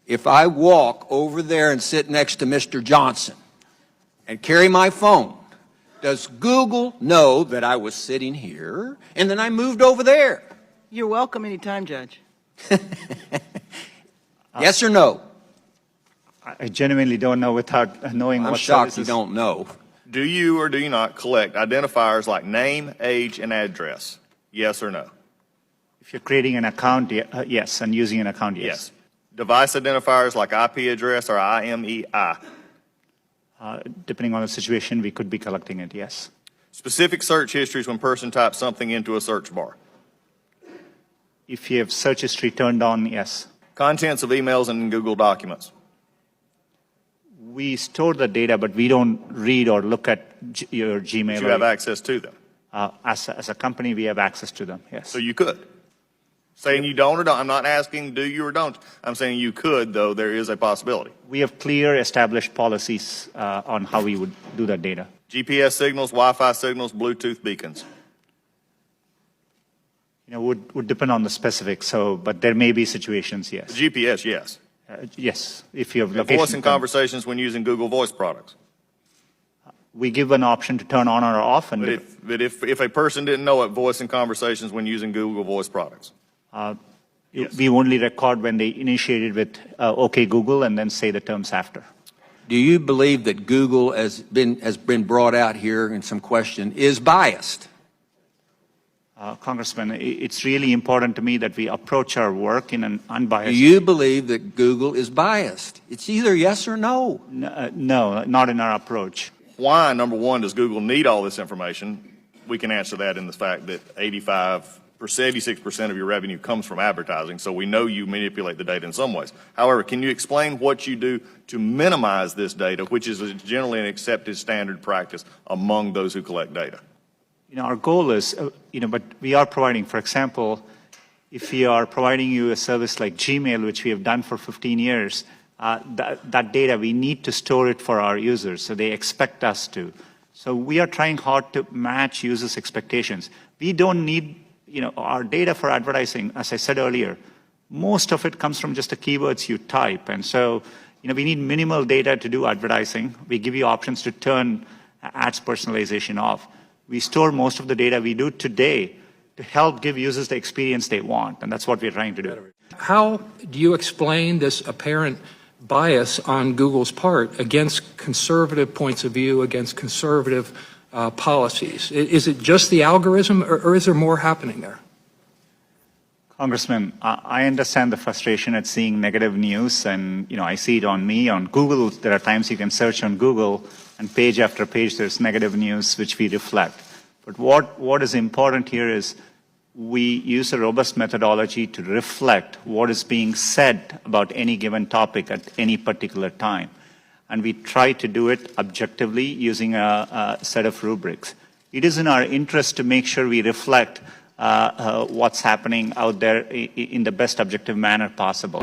if I walk over there and sit next to Mr. Johnson and carry my phone, does Google know that I was sitting here and then I moved over there? You're welcome anytime, Judge. Yes or no? I genuinely don't know without knowing I'm what shocked services. you don't know. Do you or do you not collect identifiers like name, age, and address? Yes or no? If you're creating an account, yes, and using an account, yes. Device identifiers like IP address or IMEI? Depending on the situation, we could be collecting it, yes. Specific search histories when person types something into a search bar? If you have search history turned on, yes. Contents of emails and Google documents? We store the data, but we don't read or look at your Gmail. But you have access to them? As a company, we have access to them, yes. So you could? Saying you don't or don't. I'm not asking do you or don't. I'm saying you could, though there is a possibility. We have clear established policies on how we would do that data. GPS signals, Wi-Fi signals, Bluetooth beacons? Would depend on the specifics, but there may be situations, yes. GPS, yes. Yes, if you have And location. voice and conversations when using Google Voice products? We give an option to turn on or off. And But if a person didn't know it, voice and conversations when using Google Voice products? Yes. We only record when they initiated with OK Google and then say the terms after. Do you believe that Google has been brought out here in some question is biased? Congressman, it's really important to me that we approach our work in an unbiased. Do you believe that Google is biased? It's either yes or no. No, not in our approach. Why, number one, does Google need all this information? We can answer that in the fact that 86% of your revenue comes from advertising, so we know you manipulate the data in some ways. However, can you explain what you do to minimize this data, which is generally an accepted standard practice among those who collect data? Our goal is, but we are providing, for example, if we are providing you a service like Gmail, which we have done for 15 years, that data, we need to store it for our users, so they expect us to. So we are trying hard to match users' expectations. We don't need, our data for advertising, as I said earlier, most of it comes from just the keywords you type. And so, we need minimal data to do advertising. We give you options to turn ads personalization off. We store most of the data we do today to help give users the experience they want, and that's what we're trying to do. How do you explain this apparent bias on Google's part against conservative points of view, against conservative policies? Is it just the algorithm, or is there more happening there? Congressman, I understand the frustration at seeing negative news, and I see it on me, on Google. There are times you can search on Google, and page after page there's negative news which we reflect. But what is important here is we use a robust methodology to reflect what is being said about any given topic at any particular time. And we try to do it objectively using a set of rubrics. It is in our interest to make sure we reflect what's happening out there in the best objective manner possible.